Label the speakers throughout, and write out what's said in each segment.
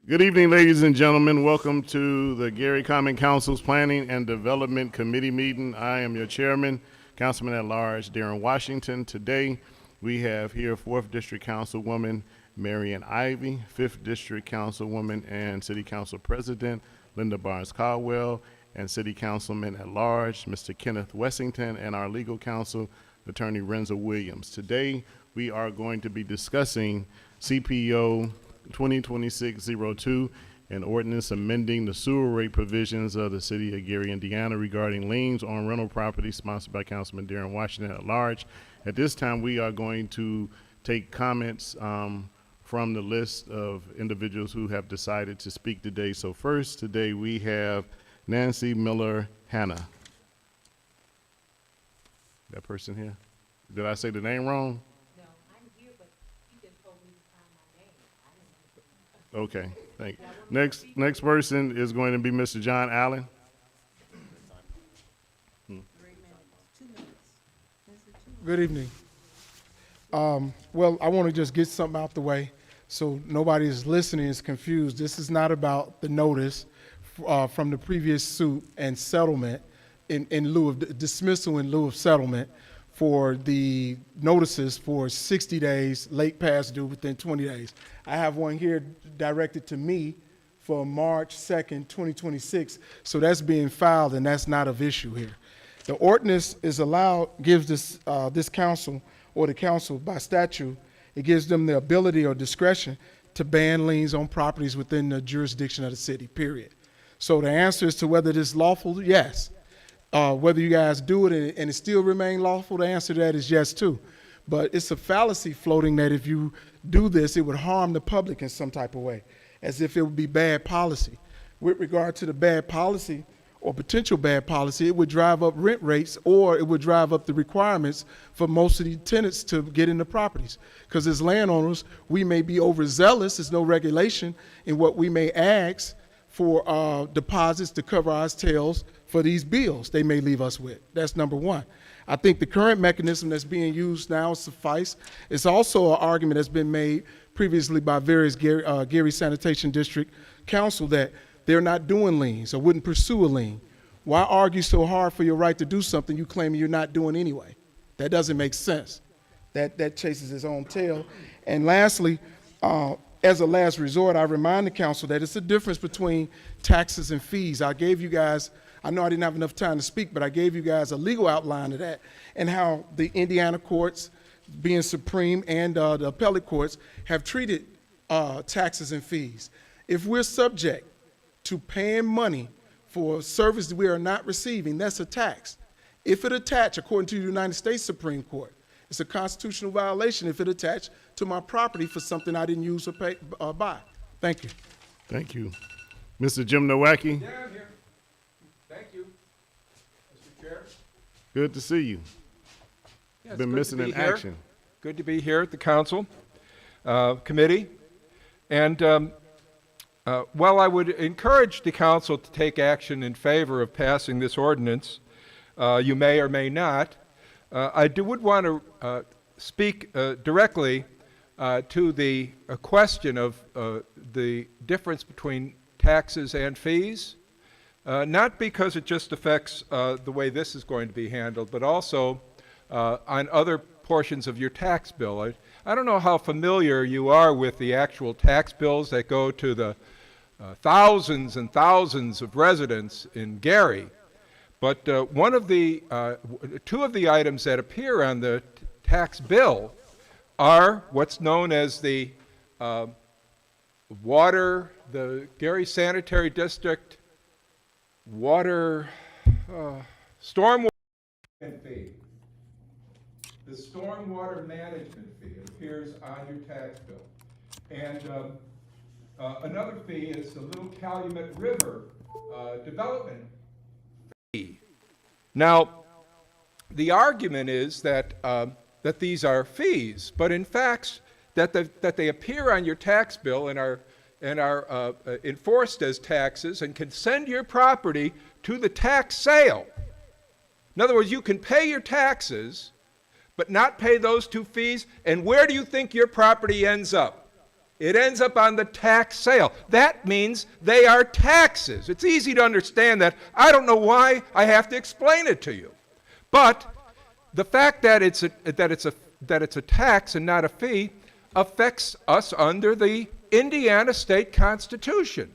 Speaker 1: Good evening, ladies and gentlemen. Welcome to the Gary Common Council's Planning and Development Committee meeting. I am your chairman, Councilman at Large Darren Washington. Today, we have here 4th District Councilwoman Marion Ivy, 5th District Councilwoman and City Council President Linda Barnes Caldwell, and City Councilman at Large Mr. Kenneth Wessington, and our legal counsel, Attorney Renzo Williams. Today, we are going to be discussing CPO 2026-02, an ordinance amending the sewer rate provisions of the City of Gary, Indiana regarding liens on rental property, sponsored by Councilman Darren Washington at Large. At this time, we are going to take comments from the list of individuals who have decided to speak today. So first, today we have Nancy Miller Hanna. That person here? Did I say the name wrong? Okay, thank you. Next person is going to be Mr. John Allen.
Speaker 2: Good evening. Well, I want to just get something out the way so nobody is listening is confused. This is not about the notice from the previous suit and settlement in lieu of dismissal in lieu of settlement for the notices for 60 days, late past due within 20 days. I have one here directed to me for March 2nd, 2026. So that's being filed and that's not of issue here. The ordinance is gives this council or the council by statute, it gives them the ability or discretion to ban liens on properties within the jurisdiction of the city, period. So the answer is to whether it is lawful, yes. Whether you guys do it and it still remain lawful, the answer to that is yes too. But it's a fallacy floating that if you do this, it would harm the public in some type of way, as if it would be bad policy. With regard to the bad policy or potential bad policy, it would drive up rent rates or it would drive up the requirements for most of the tenants to get into properties. Because as landowners, we may be overzealous, there's no regulation in what we may ask for deposits to cover our tails for these bills they may leave us with. That's number one. I think the current mechanism that's being used now suffice. It's also an argument that's been made previously by various Gary Sanitation District Council that they're not doing liens or wouldn't pursue a lien. Why argue so hard for your right to do something you claim you're not doing anyway? That doesn't make sense. That chases its own tail. And lastly, as a last resort, I remind the council that it's a difference between taxes and fees. I gave you guys, I know I didn't have enough time to speak, but I gave you guys a legal outline of that and how the Indiana courts, being supreme, and the appellate courts have treated taxes and fees. If we're subject to paying money for service that we are not receiving, that's a tax. If it attach, according to the United States Supreme Court, it's a constitutional violation if it attached to my property for something I didn't use or pay, buy. Thank you.
Speaker 1: Thank you. Mr. Jim Nowacki.
Speaker 3: Yeah, I'm here. Thank you, Mr. Chair.
Speaker 1: Good to see you.
Speaker 3: Yeah, it's
Speaker 1: Been
Speaker 3: good
Speaker 1: missing
Speaker 3: to be
Speaker 1: in
Speaker 3: here.
Speaker 1: action.
Speaker 3: Good to be here at the council committee. And while I would encourage the council to take action in favor of passing this ordinance, you may or may not, I would want to speak directly to the question of the difference between taxes and fees, not because it just affects the way this is going to be handled, but also on other portions of your tax bill. I don't know how familiar you are with the actual tax bills that go to the thousands and thousands of residents in Gary. But one of the, two of the items that appear on the tax bill are what's known as the the Gary Sanitary District water, stormwater fee. The stormwater management fee appears on your tax bill. And another fee is the Little Calumet River development. Now, the argument is that that these are fees, but in fact, that they appear on your tax bill and are enforced as taxes and can send your property to the tax sale. In other words, you can pay your taxes, but not pay those two fees. And where do you think your property ends up? it ends up on the tax sale. That means they are taxes. It's easy to understand that. I don't know why I have to explain it to you. But the fact that it's a tax and not a fee affects us under the Indiana State Constitution,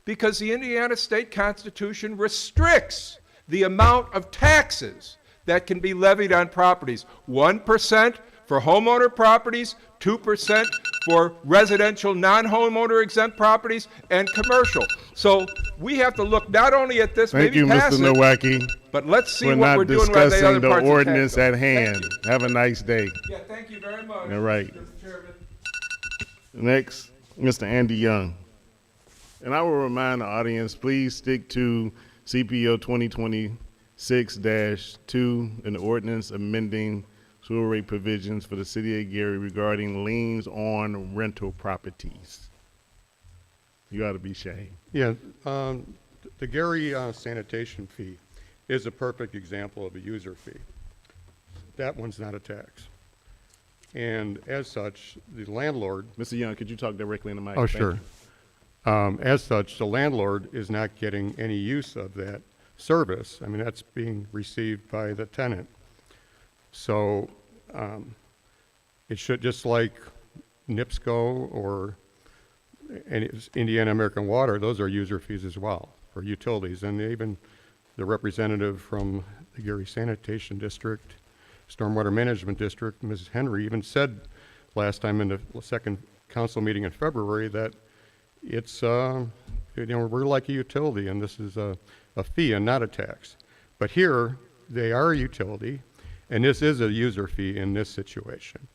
Speaker 3: because the Indiana State Constitution restricts the amount of taxes that can be levied on properties. 1% for homeowner properties, 2% for residential non-homeowner exempt properties, and commercial. So we have to look not only at this,
Speaker 1: Thank
Speaker 3: maybe
Speaker 1: you,
Speaker 3: pass
Speaker 1: Mr.
Speaker 3: it,
Speaker 1: Nowacki.
Speaker 3: but let's see
Speaker 1: We're
Speaker 3: what
Speaker 1: not
Speaker 3: we're doing with the other
Speaker 1: discussing the
Speaker 3: parts of the
Speaker 1: ordinance
Speaker 3: tax
Speaker 1: at
Speaker 3: bill.
Speaker 1: hand.
Speaker 3: Thank you.
Speaker 1: Have a nice day.
Speaker 3: Yeah, thank you very much.
Speaker 1: All right.
Speaker 3: Mr. Chairman.
Speaker 1: Next, Mr. Andy Young. And I will remind the audience, please stick to CPO 2026-2, an ordinance amending sewer rate provisions for the city of Gary regarding liens on rental properties. You ought to be ashamed.
Speaker 4: Yeah, the Gary sanitation fee is a perfect example of a user fee. That one's not a tax. And as such, the landlord,
Speaker 1: Mr. Young, could you talk directly in the mic?
Speaker 4: oh,
Speaker 1: Thank
Speaker 4: sure.
Speaker 1: you.
Speaker 4: As such, the landlord is not getting any use of that service. I mean, that's being received by the tenant. So it should, just like NIPSCO or Indiana American Water, those are user fees as well for utilities. And even the representative from the Gary Sanitation District, Stormwater Management District, Mrs. Henry, even said last time in the second council meeting in February that it's, we're like a utility and this is a fee and not a tax. But here, they are a utility and this is a user fee in this situation.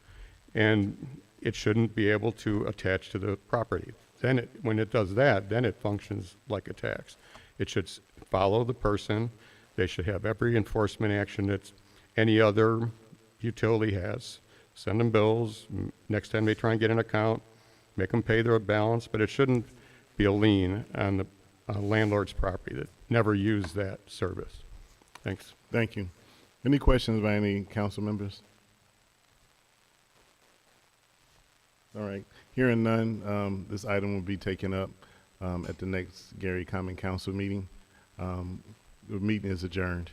Speaker 4: And it shouldn't be able to attach to the property. Then when it does that, then it functions like a tax. It should follow the person. They should have every enforcement action that any other utility has. Send them bills. Next time they try and get an account, make them pay their balance, but it shouldn't be a lien on the landlord's property that never used that service. Thanks.
Speaker 1: Thank you. Any questions by any council members? All right. Hearing none, this item will be taken up at the next Gary Common Council meeting. The meeting is adjourned.